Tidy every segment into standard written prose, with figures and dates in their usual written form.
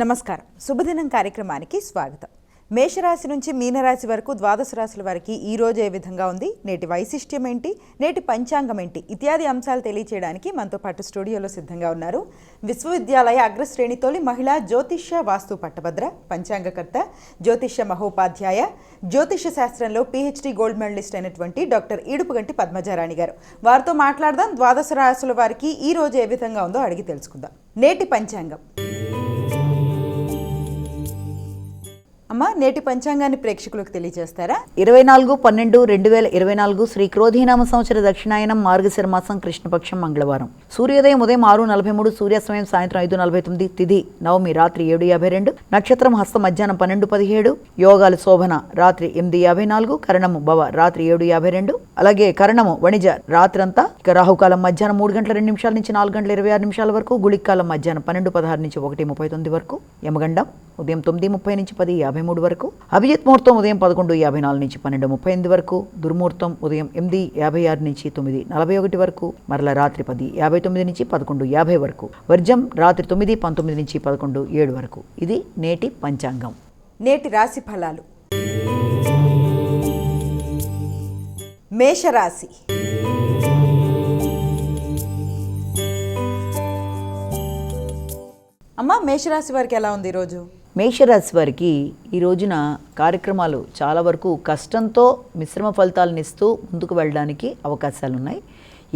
నమస్కారం. శుభదినం కార్యక్రమానికి స్వాగతం. మేషరాశి నుంచి మీనరాశి వరకు ద్వాదశ రాశుల వారికి ఈ రోజు ఏ విధంగా ఉంది, నేటి వైశిష్ట్యం ఏంటి, నేటి పంచాంగం ఏంటి ఇత్యాది అంశాలు తెలియచేయడానికి మనతో పాటు స్టూడియోలో సిద్ధంగా ఉన్నారు విశ్వవిద్యాలయ అగ్రశ్రేణి తొలి మహిళా జ్యోతిష్య వాస్తు పట్టభద్ర, పంచాంగకర్త, జ్యోతిష్య మహోపాధ్యాయ, జ్యోతిష్య శాస్త్రంలో PhD గోల్డ్ మెడలిస్ట్ అయినటువంటి డాక్టర్ ఈడుపుగంటి పద్మజారాణి గారు. వారితో మాట్లాడదాం. ద్వాదశ రాశుల వారికి ఈ రోజు ఏ విధంగా ఉందో అడిగి తెలుసుకుందాం. నేటి పంచాంగం. అమ్మా, నేటి పంచాంగాన్ని ప్రేక్షకులకు తెలియజేస్తారా? 24/12/2024 శ్రీ క్రోధీనామ సంవత్సర దక్షిణాయనం మార్గశిర మాసం కృష్ణపక్షం మంగళవారం. సూర్యోదయం ఉదయం 6:43, సూర్యాస్తమయం సాయంత్రం 5:49, తిథి నవమి రాత్రి 7:52, నక్షత్రం హస్త మధ్యాహ్నం 12:17, యోగాలు శోభన రాత్రి 8:54, కరణము భవ రాత్రి 7:52, అలాగే కరణము వణిజ రాత్రంతా. ఇక రాహుకాలం మధ్యాహ్నం 3:02 నుంచి 4:26 వరకు, గుళికాలం మధ్యాహ్నం 12:16 నుంచి 1:39 వరకు, యమగండం ఉదయం 9:30 నుంచి 10:53 వరకు, అభిజిత్ ముహూర్తం ఉదయం 11:54 నుంచి 12:38 వరకు, దుర్ముహూర్తం ఉదయం 8:56 నుంచి 9:41 వరకు, మరల రాత్రి 10:59 నుంచి 11:50 వరకు, వర్జం రాత్రి 9:19 నుంచి 11:07 వరకు. ఇది నేటి పంచాంగం. నేటి రాశి ఫలాలు. మేషరాశి. అమ్మా, మేషరాశి వారికి ఎలా ఉంది ఈరోజు? మేషరాశి వారికి ఈ రోజున కార్యక్రమాలు చాలా వరకు కష్టంతో మిశ్రమ ఫలితాలను ఇస్తూ ముందుకు వెళ్ళడానికి అవకాశాలు ఉన్నాయి.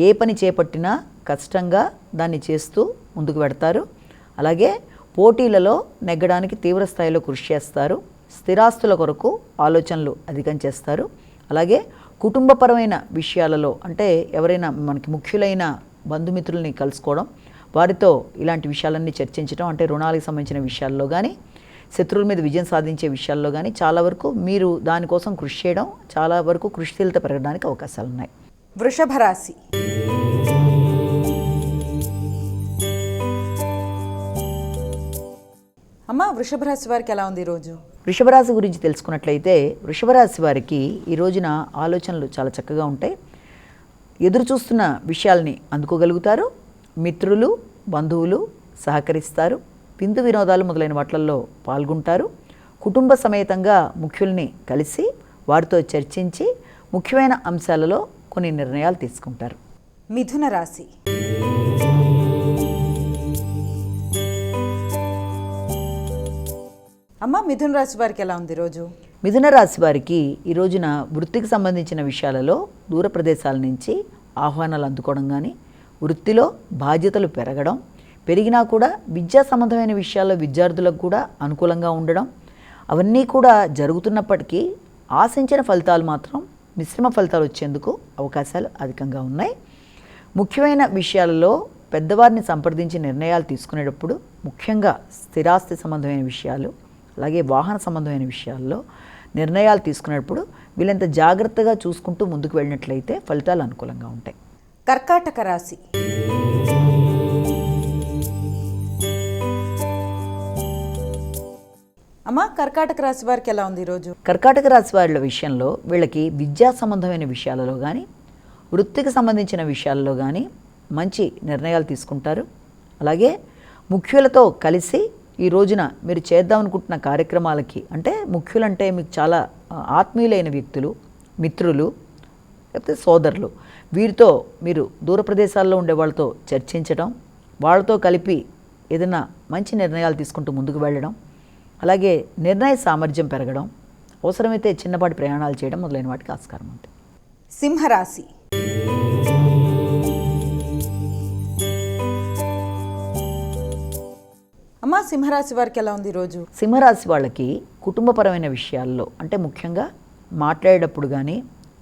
ఏ పని చేపట్టినా కష్టంగా దాన్ని చేస్తూ ముందుకు వెడతారు. అలాగే పోటీలలో నెగ్గడానికి తీవ్ర స్థాయిలో కృషి చేస్తారు. స్థిరాస్తుల కొరకు ఆలోచనలు అధికం చేస్తారు. అలాగే కుటుంబపరమైన విషయాలలో, అంటే ఎవరైనా మనకి ముఖ్యులైన బంధుమిత్రుల్ని కలుసుకోవడం, వారితో ఇలాంటి విషయాలన్నీ చర్చించడం, అంటే రుణాలకు సంబంధించిన విషయాల్లో కానీ, శత్రువుల మీద విజయం సాధించే విషయాల్లో కానీ చాలా వరకు మీరు దానికోసం కృషి చేయడం, చాలా వరకు కృషిశీలత పెరగడానికి అవకాశాలు ఉన్నాయి. వృషభ రాశి. అమ్మ, వృషభ రాశి వారికి ఎలా ఉంది ఈరోజు? వృషభ రాశి గురించి తెలుసుకున్నట్లయితే, వృషభ రాశి వారికి ఈ రోజున ఆలోచనలు చాలా చక్కగా ఉంటాయి. ఎదురు చూస్తున్న విషయాల్ని అందుకోగలుగుతారు. మిత్రులు, బంధువులు సహకరిస్తారు. విందు వినోదాలు మొదలైన వాటిల్లో పాల్గొంటారు. కుటుంబ సమేతంగా ముఖ్యుల్ని కలిసి వారితో చర్చించి ముఖ్యమైన అంశాలలో కొన్ని నిర్ణయాలు తీసుకుంటారు. మిథున రాశి. అమ్మ, మిథున రాశి వారికి ఎలా ఉంది ఈరోజు? మిథున రాశి వారికి ఈ రోజున వృత్తికి సంబంధించిన విషయాలలో దూర ప్రదేశాల నుంచి ఆహ్వానాలు అందుకోవడం కానీ, వృత్తిలో బాధ్యతలు పెరిగినా కూడా విద్యా సంబంధమైన విషయాల్లో విద్యార్థులకు కూడా అనుకూలంగా ఉండడం, అవన్నీ కూడా జరుగుతున్నప్పటికీ ఆశించిన ఫలితాలు మాత్రం మిశ్రమ ఫలితాలు వచ్చేందుకు అవకాశాలు అధికంగా ఉన్నాయి. ముఖ్యమైన విషయాలలో పెద్దవారిని సంప్రదించి నిర్ణయాలు తీసుకునేటప్పుడు, ముఖ్యంగా స్థిరాస్తి సంబంధమైన విషయాలు, అలాగే వాహన సంబంధమైన విషయాల్లో నిర్ణయాలు తీసుకునేటప్పుడు వీళ్ళంత జాగ్రత్తగా చూసుకుంటూ ముందుకు వెళ్ళినట్లయితే ఫలితాలు అనుకూలంగా ఉంటాయి. కర్కాటక రాశి. అమ్మ, కర్కాటక రాశి వారికి ఎలా ఉంది ఈరోజు? కర్కాటక రాశి వారి విషయంలో వీళ్ళకి విద్యా సంబంధమైన విషయాలలో కానీ, వృత్తికి సంబంధించిన విషయాల్లో కానీ మంచి నిర్ణయాలు తీసుకుంటారు. అలాగే ముఖ్యులతో కలిసి ఈ రోజున మీరు చేద్దామనుకుంటున్న కార్యక్రమాలకి, అంటే ముఖ్యులంటే మీకు చాలా ఆత్మీయులైన వ్యక్తులు, మిత్రులు, లేకపోతే సోదరులు, వీరితో మీరు దూర ప్రదేశాల్లో ఉండే వాళ్ళతో చర్చించడం, వాళ్ళతో కలిపి ఏదైనా మంచి నిర్ణయాలు తీసుకుంటూ ముందుకు వెళ్ళడం, అలాగే నిర్ణయ సామర్థ్యం పెరగడం, అవసరమైతే చిన్నపాటి ప్రయాణాలు చేయడం మొదలైన వాటికి ఆస్కారం ఉంది. సింహరాశి. అమ్మ, సింహరాశి వారికి ఎలా ఉంది ఈరోజు? సింహరాశి వాళ్ళకి కుటుంబపరమైన విషయాల్లో, అంటే ముఖ్యంగా మాట్లాడేటప్పుడు కానీ,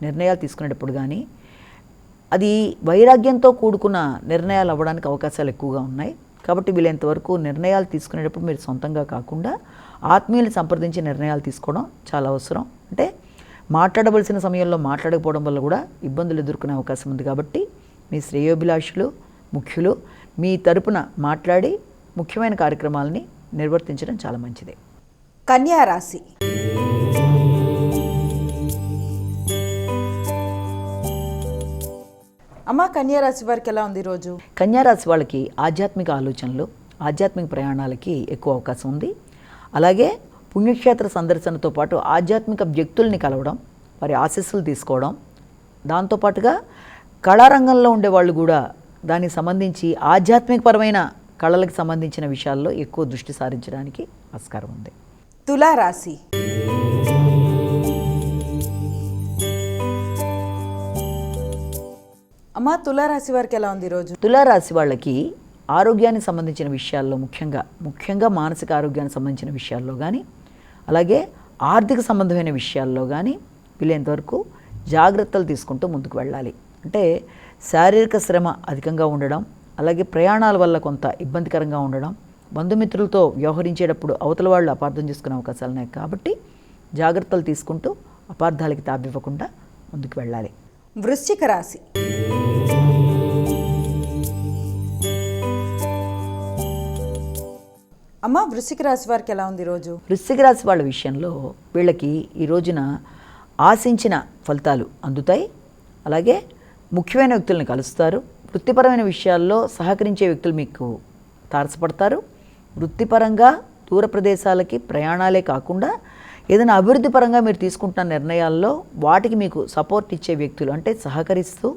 నిర్ణయాలు తీసుకునేటప్పుడు కానీ, అది వైరాగ్యంతో కూడుకున్న నిర్ణయాలు అవ్వడానికి అవకాశాలు ఎక్కువగా ఉన్నాయి. కాబట్టి వీళ్ళంతవరకు నిర్ణయాలు తీసుకునేటప్పుడు మీరు సొంతంగా కాకుండా ఆత్మీయులు సంప్రదించి నిర్ణయాలు తీసుకోవడం చాలా అవసరం. అంటే మాట్లాడవలసిన సమయంలో మాట్లాడకపోవడం వల్ల కూడా ఇబ్బందులు ఎదుర్కొనే అవకాశం ఉంది. కాబట్టి మీ శ్రేయోభిలాషులు, ముఖ్యులు మీ తరపున మాట్లాడి ముఖ్యమైన కార్యక్రమాలని నిర్వర్తించడం చాలా మంచిది. కన్యా రాశి. అమ్మ, కన్యా రాశి వారికి ఎలా ఉంది ఈరోజు? కన్యా రాశి వాళ్ళకి ఆధ్యాత్మిక ఆలోచనలు, ఆధ్యాత్మిక ప్రయాణాలకి ఎక్కువ అవకాశం ఉంది. అలాగే పుణ్యక్షేత్ర సందర్శనతో పాటు ఆధ్యాత్మిక వ్యక్తుల్ని కలవడం, వారి ఆశీస్సులు తీసుకోవడం, దాంతోపాటుగా కళారంగంలో ఉండేవాళ్ళు కూడా దానికి సంబంధించి ఆధ్యాత్మికపరమైన కళలకు సంబంధించిన విషయాల్లో ఎక్కువ దృష్టి సారించడానికి ఆస్కారం ఉంది. తులారాశి. అమ్మ, తులారాశి వారికి ఎలా ఉంది ఈరోజు? తులారాశి వాళ్ళకి ఆరోగ్యానికి సంబంధించిన విషయాల్లో ముఖ్యంగా మానసిక ఆరోగ్యానికి సంబంధించిన విషయాల్లో కానీ, అలాగే ఆర్థిక సంబంధమైన విషయాల్లో కానీ వీలైనంతవరకు జాగ్రత్తలు తీసుకుంటూ ముందుకు వెళ్ళాలి. అంటే శారీరక శ్రమ అధికంగా ఉండడం, అలాగే ప్రయాణాల వల్ల కొంత ఇబ్బందికరంగా ఉండడం, బంధుమిత్రులతో వ్యవహరించేటప్పుడు అవతల వాళ్ళు అపార్థం చేసుకునే అవకాశాలు ఉన్నాయి. కాబట్టి జాగ్రత్తలు తీసుకుంటూ అపార్థాలకి తావివ్వకుండా ముందుకు వెళ్ళాలి. వృశ్చిక రాశి. అమ్మ, వృశ్చిక రాశి వారికి ఎలా ఉంది ఈరోజు? వృశ్చిక రాశి వాళ్ళ విషయంలో వీళ్ళకి ఈ రోజున ఆశించిన ఫలితాలు అందుతాయి. అలాగే ముఖ్యమైన వ్యక్తులను కలుస్తారు. వృత్తిపరమైన విషయాల్లో సహకరించే వ్యక్తులు మీకు తారసపడతారు. వృత్తిపరంగా దూర ప్రదేశాలకి ప్రయాణాలే కాకుండా ఏదైనా అభివృద్ధి పరంగా మీరు తీసుకుంటున్న నిర్ణయాల్లో వాటికి మీకు సపోర్ట్ ఇచ్చే వ్యక్తులు, అంటే సహకరిస్తూ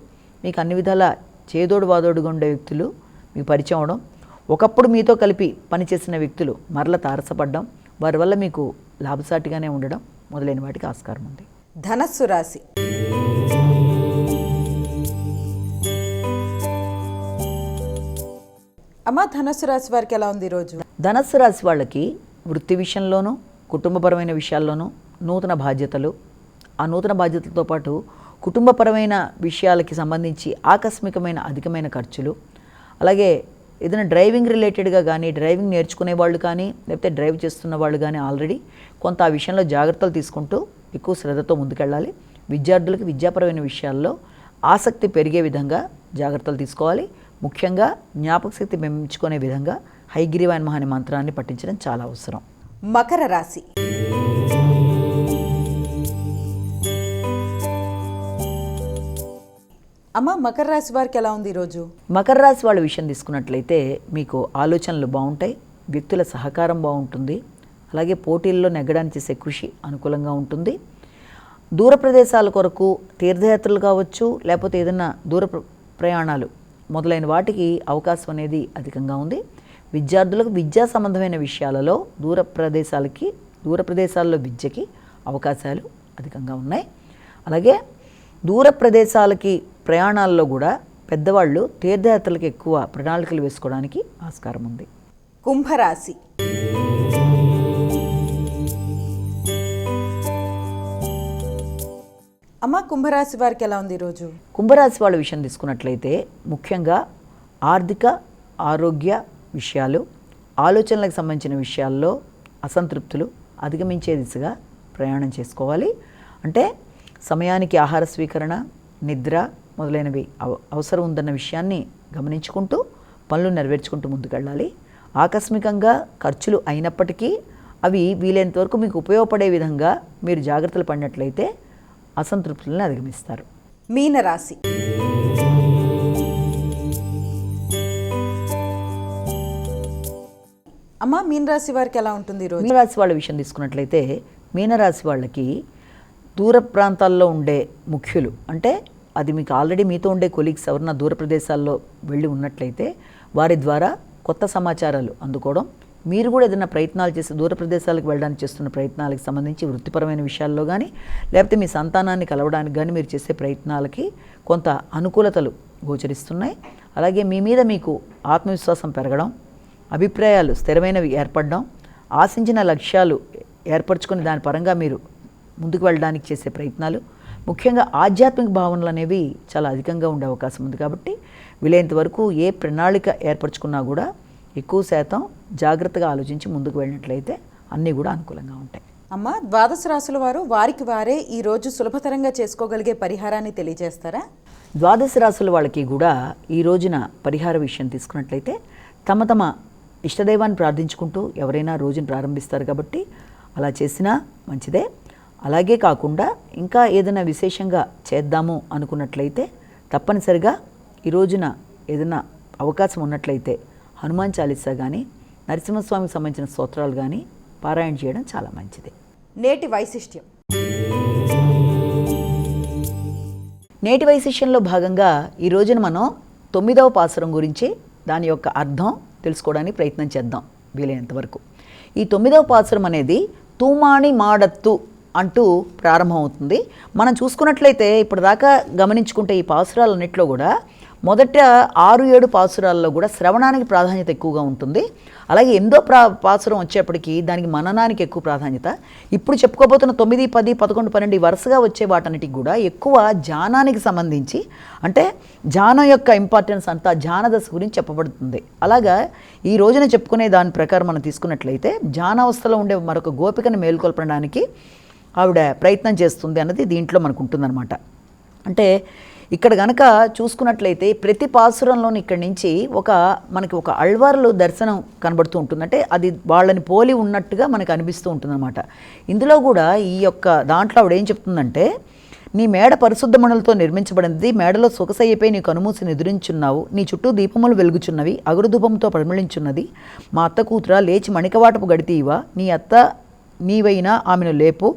మీకు అన్ని విధాల చేదోడు వాదోడుగా ఉండే వ్యక్తులు మీకు పరిచయం అవడం, ఒకప్పుడు మీతో కలిపి పనిచేసిన వ్యక్తులు మరల తారసపడడం, వారి వల్ల మీకు లాభసాటిగానే ఉండడం మొదలైన వాటికి ఆస్కారం ఉంది. ధనస్సు రాశి. అమ్మ, ధనస్సు రాశి వారికి ఎలా ఉంది ఈరోజు? ధనస్సు రాశి వాళ్ళకి వృత్తి విషయంలోనూ కుటుంబపరమైన విషయాల్లోనూ నూతన బాధ్యతలు, ఆ నూతన బాధ్యతలతో పాటు కుటుంబపరమైన విషయాలకి సంబంధించి ఆకస్మికమైన అధికమైన ఖర్చులు, అలాగే ఏదైనా డ్రైవింగ్ రిలేటెడ్గా కానీ, డ్రైవింగ్ నేర్చుకునే వాళ్ళు కానీ, లేకపోతే డ్రైవ్ చేస్తున్న వాళ్ళు కానీ ఆల్రెడీ కొంత ఆ విషయంలో జాగ్రత్తలు తీసుకుంటూ ఎక్కువ శ్రద్ధతో ముందుకెళ్ళాలి. విద్యార్థులకు విద్యాపరమైన విషయాల్లో ఆసక్తి పెరిగే విధంగా జాగ్రత్తలు తీసుకోవాలి. ముఖ్యంగా జ్ఞాపక శక్తి పెంచుకునే విధంగా హైగ్రీవాయ నమః అనే మంత్రాన్ని పఠించడం చాలా అవసరం. మకర రాశి. అమ్మ, మకర రాశి వారికి ఎలా ఉంది ఈరోజు? మకర రాశి వాళ్ళ విషయం తీసుకున్నట్లయితే మీకు ఆలోచనలు బాగుంటాయి, వ్యక్తుల సహకారం బాగుంటుంది, అలాగే పోటీల్లో నెగ్గడానికి చేసే కృషి అనుకూలంగా ఉంటుంది. దూర ప్రదేశాల కొరకు తీర్థయాత్రలు కావచ్చు, లేకపోతే ఏదైనా దూర ప్రయాణాలు మొదలైన వాటికి అవకాశం అనేది అధికంగా ఉంది. విద్యార్థులకు విద్యా సంబంధమైన విషయాలలో దూర ప్రదేశాల్లో విద్యకి అవకాశాలు అధికంగా ఉన్నాయి. అలాగే దూర ప్రదేశాలకి ప్రయాణాల్లో కూడా పెద్దవాళ్ళు తీర్థయాత్రలకు ఎక్కువ ప్రణాళికలు వేసుకోవడానికి ఆస్కారం ఉంది. కుంభరాశి. అమ్మ, కుంభరాశి వారికి ఎలా ఉంది ఈరోజు? కుంభరాశి వాళ్ళ విషయం తీసుకున్నట్లయితే ముఖ్యంగా ఆర్థిక ఆరోగ్య విషయాలు, ఆలోచనలకు సంబంధించిన విషయాల్లో అసంతృప్తులు అధిగమించే దిశగా ప్రయాణం చేసుకోవాలి. అంటే సమయానికి ఆహార స్వీకరణ, నిద్ర మొదలైనవి అవసరం ఉందన్న విషయాన్ని గమనించుకుంటూ పనులు నెరవేర్చుకుంటూ ముందుకెళ్ళాలి. ఆకస్మికంగా ఖర్చులు అయినప్పటికీ అవి వీలైనంతవరకు మీకు ఉపయోగపడే విధంగా మీరు జాగ్రత్తలు పడినట్లయితే అసంతృప్తులను అధిగమిస్తారు. మీనరాశి. అమ్మ, మీనరాశి వారికి ఎలా ఉంటుంది ఈరోజు? మీనరాశి వాళ్ళ విషయం తీసుకున్నట్లయితే మీనరాశి వాళ్ళకి దూర ప్రాంతాల్లో ఉండే ముఖ్యులు, అంటే అది మీకు ఆల్రెడీ మీతో ఉండే కొలీగ్స్ ఎవరన్నా దూర ప్రదేశాల్లో వెళ్ళి ఉన్నట్లయితే వారి ద్వారా కొత్త సమాచారాలు అందుకోవడం, మీరు కూడా ఏదైనా ప్రయత్నాలు చేసి దూర ప్రదేశాలకు వెళ్ళడానికి చేస్తున్న ప్రయత్నాలకు సంబంధించి వృత్తిపరమైన విషయాల్లో కానీ, లేకపోతే మీ సంతానాన్ని కలవడానికి కానీ మీరు చేసే ప్రయత్నాలకి కొంత అనుకూలతలు గోచరిస్తున్నాయి. అలాగే మీ మీద మీకు ఆత్మవిశ్వాసం పెరగడం, అభిప్రాయాలు స్థిరమైనవి ఏర్పడడం, ఆశించిన లక్ష్యాలు ఏర్పరచుకొని దాని పరంగా మీరు ముందుకు వెళ్ళడానికి చేసే ప్రయత్నాలు, ముఖ్యంగా ఆధ్యాత్మిక భావనలు అనేవి చాలా అధికంగా ఉండే అవకాశం ఉంది. కాబట్టి వీలైనంత వరకు ఏ ప్రణాళిక ఏర్పరచుకున్నా కూడా ఎక్కువ శాతం జాగ్రత్తగా ఆలోచించి ముందుకు వెళ్ళినట్లయితే అన్నీ కూడా అనుకూలంగా ఉంటాయి. అమ్మ, ద్వాదశ రాశుల వారు వారికి వారే ఈరోజు సులభతరంగా చేసుకోగలిగే పరిహారాన్ని తెలియజేస్తారా? ద్వాదశ రాశుల వాళ్ళకి కూడా ఈ రోజున పరిహార విషయం తీసుకున్నట్లయితే తమ తమ ఇష్టదైవాన్ని ప్రార్థించుకుంటూ ఎవరైనా రోజును ప్రారంభిస్తారు. కాబట్టి అలా చేసినా మంచిదే. అలాగే కాకుండా ఇంకా ఏదైనా విశేషంగా చేద్దాము అనుకున్నట్లయితే తప్పనిసరిగా ఈ రోజున ఏదైనా అవకాశం ఉన్నట్లయితే హనుమాన్ చాలీసా కానీ నరసింహస్వామికి సంబంధించిన స్తోత్రాలు కానీ పారాయణ చేయడం చాలా మంచిది. నేటి వైశిష్ట్యం. నేటి వైశిష్యంలో భాగంగా ఈ రోజున మనం 9వ పాసురం గురించి దాని యొక్క అర్థం తెలుసుకోవడానికి ప్రయత్నం చేద్దాం వీలైనంత వరకు. ఈ 9వ పాసురం అనేది తూమాణి మాడత్తు అంటూ ప్రారంభమవుతుంది. మనం చూసుకున్నట్లయితే ఇప్పటిదాకా గమనించుకుంటే ఈ పాసురాలన్నింటిలో కూడా మొదట 6-7 పాసురాల్లో కూడా శ్రవణానికి ప్రాధాన్యత ఎక్కువగా ఉంటుంది. అలాగే 8వ పాసురం వచ్చేప్పటికీ దానికి మననానికి ఎక్కువ ప్రాధాన్యత. ఇప్పుడు చెప్పుకోబోతున్న 9, 10, 11, 12 వరుసగా వచ్చే వాటన్నిటికి కూడా ఎక్కువ ధ్యానానికి సంబంధించి, అంటే ధ్యానం యొక్క ఇంపార్టెన్స్ అంతా ధ్యానదశ గురించి చెప్పబడుతుంది. అలాగా ఈ రోజున చెప్పుకునే దాని ప్రకారం మనం తీసుకున్నట్లయితే ధ్యానావస్థలో ఉండే మరొక గోపికను మేలుకొల్పడానికి ఆవిడ ప్రయత్నం చేస్తుంది అన్నది దీంట్లో మనకు ఉంటుందన్నమాట. అంటే ఇక్కడ కనుక చూసుకున్నట్లయితే ప్రతి పాసురంలోని ఇక్కడి నుంచి మనకి ఒక అళ్వార్లు దర్శనం కనబడుతూ ఉంటుంది. అంటే అది వాళ్ళని పోలి ఉన్నట్టుగా మనకు అనిపిస్తూ ఉంటుందన్నమాట. ఇందులో కూడా ఈ యొక్క దాంట్లో ఆవిడ ఏం చెప్తుందంటే, నీ మేడ పరిశుద్ధ మణులతో నిర్మించబడింది, మేడలో సొగసయ్యపై నీ కనుమూసి నిద్రించున్నావు, నీ చుట్టూ దీపములు వెలుగుచున్నవి, అగురుధూపంతో పరిమళించున్నది, మా అత్త కూతుర లేచి మణికవాటపు గడితీవా, నీ అత్త నీవైనా ఆమెను లేపు,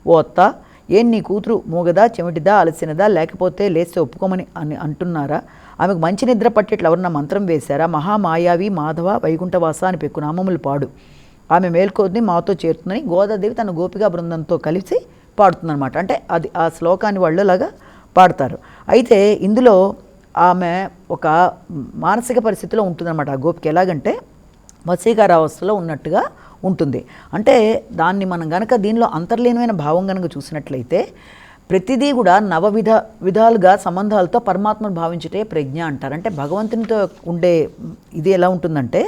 ఓ అత్త ఏం నీ కూతురు మూగదా, చెమిటిదా, అలసినదా, లేకపోతే లేస్తే ఒప్పుకోమని అంటున్నారా, ఆమెకు మంచి నిద్ర పట్టేట్లు ఎవరన్నా మంత్రం వేశారా, మహామాయావి మాధవ వైకుంఠవాస అని పెక్కునామములు పాడు, ఆమె మేల్కొద్ది మాతో చేరుతుందని గోదాదేవి తన గోపికా బృందంతో కలిసి పాడుతుందన్నమాట. అంటే అది ఆ శ్లోకాన్ని వాళ్ళలాగా పాడతారు. అయితే ఇందులో ఆమె ఒక మానసిక పరిస్థితిలో ఉంటుందన్నమాట. ఆ గోపిక ఎలాగంటే వశీకరావస్థలో ఉన్నట్టుగా ఉంటుంది. అంటే దాన్ని మనం గనక దీనిలో అంతర్లీనమైన భావం కనుక చూసినట్లయితే ప్రతిదీ కూడా విధాలుగా సంబంధాలతో పరమాత్మను భావించుటే ప్రజ్ఞ అంటారు. అంటే భగవంతునితో ఉండే ఇది ఎలా ఉంటుందంటే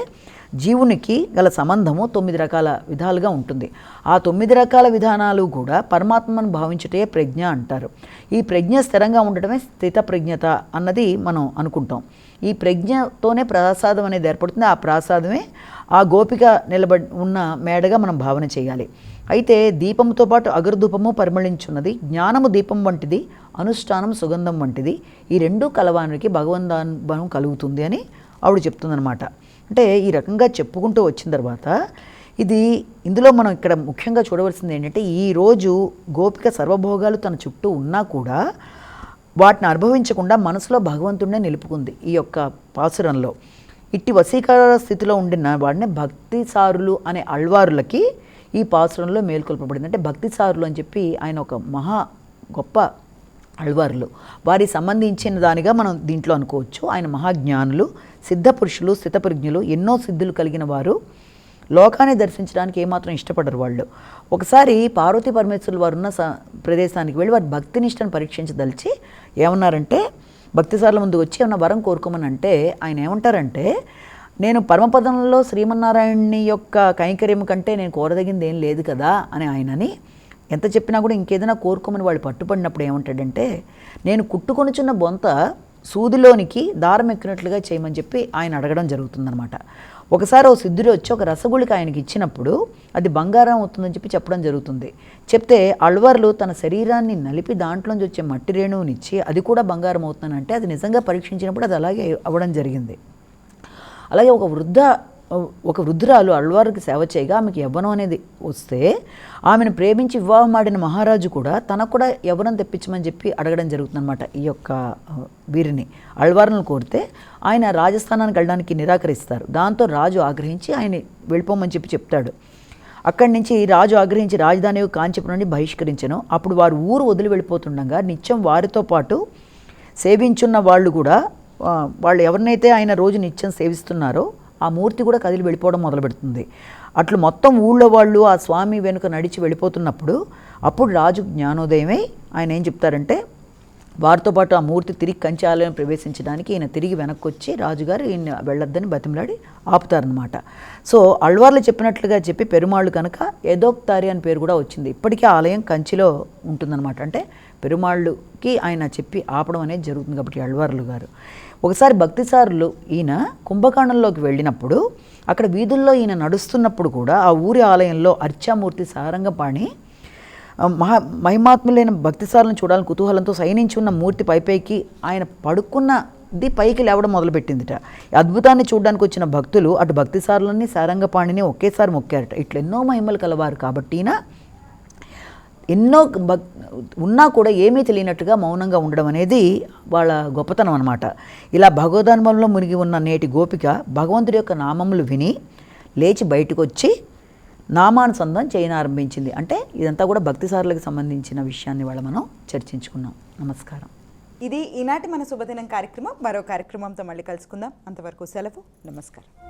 జీవునికి గల సంబంధము 9 రకాల విధాలుగా ఉంటుంది. ఆ 9 రకాల విధానాలు కూడా పరమాత్మను భావించుటే ప్రజ్ఞ అంటారు. ఈ ప్రజ్ఞ స్థిరంగా ఉండటమే స్థిత ప్రజ్ఞత అన్నది మనం అనుకుంటాం. ఈ ప్రజ్ఞతోనే ప్రసాదం అనేది ఏర్పడుతుంది. ఆ ప్రసాదమే ఆ గోపిక నిలబడి ఉన్న మేడగా మనం భావన చేయాలి. అయితే దీపంతో పాటు అగరుధూపము పరిమళించున్నది, జ్ఞానము దీపం వంటిది, అనుష్ఠానం సుగంధం వంటిది, ఈ రెండూ కలవానికి భగవంతానుభవం కలుగుతుంది అని ఆవిడ చెప్తుందనమాట. అంటే ఈ రకంగా చెప్పుకుంటూ వచ్చిన తర్వాత ఇందులో మనం ఇక్కడ ముఖ్యంగా చూడవలసింది ఏంటంటే, ఈరోజు గోపిక సర్వభోగాలు తన చుట్టూ ఉన్నా కూడా వాటిని అనుభవించకుండా మనసులో భగవంతుడినే నిలుపుకుంది. ఈ యొక్క పాసురంలో ఇట్టి వశీకర స్థితిలో ఉండిన వాడిని భక్తిసారులు అనే అళ్వారులకి ఈ పాసురంలో మేల్కొల్పబడింది. అంటే భక్తిసారులు అని చెప్పి ఆయన ఒక మహా గొప్ప అళ్వారులు, వారికి సంబంధించిన దానిగా మనం దీంట్లో అనుకోవచ్చు. ఆయన మహాజ్ఞానులు, సిద్ధపురుషులు, స్థితప్రజ్ఞులు, ఎన్నో సిద్ధులు కలిగిన వారు. లోకాన్ని దర్శించడానికి ఏమాత్రం ఇష్టపడరు వాళ్ళు. ఒకసారి పార్వతీ పరమేశ్వరులు వారు ఉన్న ప్రదేశానికి వెళ్ళి వారి భక్తినిష్టను పరీక్షించదలిచి ఏమన్నారంటే, భక్తిసార్ల ముందు వచ్చి ఏమన్నా వరం కోరుకోమని అంటే ఆయన ఏమంటారంటే, నేను పరమపదంలో శ్రీమన్నారాయణుని యొక్క కైంకర్యం కంటే నేను కోరదగింది ఏం లేదు కదా అని ఆయనని ఎంత చెప్పినా కూడా ఇంకేదైనా కోరుకోమని వాళ్ళు పట్టుపడినప్పుడు ఏమంటాడంటే, నేను కుట్టుకొనుచున్న బొంత సూదిలోనికి దారం ఎక్కినట్లుగా చేయమని చెప్పి ఆయన అడగడం జరుగుతుందనమాట. ఒకసారి ఓ సిద్ధుడు వచ్చి ఒక రసగుళిక ఆయనకి ఇచ్చినప్పుడు అది బంగారం అవుతుందని చెప్పడం జరుగుతుంది. చెప్తే అళ్వార్లు తన శరీరాన్ని నలిపి దాంట్లోంచి వచ్చే మట్టి రేణువునిచ్చి అది కూడా బంగారం అవుతుందంటే అది నిజంగా పరీక్షించినప్పుడు అది అలాగే అవ్వడం జరిగింది. అలాగే ఒక వృద్ధురాలు అళ్వారికి సేవ చేయగా ఆమెకి యవ్వనం అనేది వస్తే ఆమెను ప్రేమించి వివాహం ఆడిన మహారాజు కూడా తనకు కూడా యవ్వనం తెప్పించమని చెప్పి అడగడం జరుగుతుందన్నమాట. ఈ యొక్క వీరిని అళ్వారులను కోరితే ఆయన రాజస్థానానికి వెళ్ళడానికి నిరాకరిస్తారు. దాంతో రాజు ఆగ్రహించి ఆయన వెళ్ళిపోమని చెప్తాడు. అక్కడి నుంచి రాజు ఆగ్రహించి రాజధాని కాంచీపురం నుండి బహిష్కరించను. అప్పుడు వారు ఊరు వదిలి వెళ్ళిపోతుండగా నిత్యం వారితో పాటు సేవించున్న వాళ్ళు కూడా, వాళ్ళు ఎవరినైతే ఆయన రోజు నిత్యం సేవిస్తున్నారో ఆ మూర్తి కూడా కదిలి వెళ్ళిపోవడం మొదలు పెడుతుంది. అట్లు మొత్తం ఊళ్ళో వాళ్ళు ఆ స్వామి వెనుక నడిచి వెళ్ళిపోతున్నప్పుడు అప్పుడు రాజు జ్ఞానోదయమై ఆయన ఏం చెప్తారంటే, వారితో పాటు ఆ మూర్తి తిరిగి కంచి ఆలయం ప్రవేశించడానికి ఈయన తిరిగి వెనక్కి వచ్చి రాజుగారు ఈయన వెళ్ళొద్దని బతిమలాడి ఆపుతారనమాట. సో అళ్వార్లు చెప్పినట్లుగా చెప్పి పెరుమాళ్ళు కనుక ఏదోక్తారి అని పేరు కూడా వచ్చింది. ఇప్పటికీ ఆలయం కంచిలో ఉంటుందన్నమాట. అంటే పెరుమాళ్ళుకి ఆయన చెప్పి ఆపడం అనేది జరుగుతుంది కాబట్టి అళ్వార్లు గారు. ఒకసారి భక్తిసారులు ఈయన కుంభకోణంలోకి వెళ్ళినప్పుడు అక్కడ వీధుల్లో ఈయన నడుస్తున్నప్పుడు కూడా ఆ ఊరి ఆలయంలో అర్చామూర్తి సారంగపాణి మహిమాత్ములైన భక్తిసారులను చూడాలని కుతూహలంతో సైనించి ఉన్న మూర్తి పైపైకి ఆయన పడుకున్న కొద్ది పైకి లేవడం మొదలుపెట్టిందిట. అద్భుతాన్ని చూడడానికి వచ్చిన భక్తులు అటు భక్తిసారులని సారంగపాణిని ఒకేసారి మొక్కారట. ఇట్లా ఎన్నో మహిమలు కలవారు కాబట్టినా ఎన్నో ఉన్నా కూడా ఏమీ తెలియనట్టుగా మౌనంగా ఉండడం అనేది వాళ్ళ గొప్పతనం అన్నమాట. ఇలా భగవదనుభవంలో మునిగి ఉన్న నేటి గోపిక భగవంతుడి యొక్క నామములు విని లేచి బయటకు వచ్చి నామానుసంధం చేయనారంభించింది. అంటే ఇదంతా కూడా భక్తిసారులకు సంబంధించిన విషయాన్ని వాళ్ళ మనం చర్చించుకున్నాం. నమస్కారం. ఇది ఈనాటి మన శుభదినం కార్యక్రమం. మరో కార్యక్రమంతో మళ్ళీ కలుసుకుందాం. అంతవరకు సెలవు. నమస్కారం.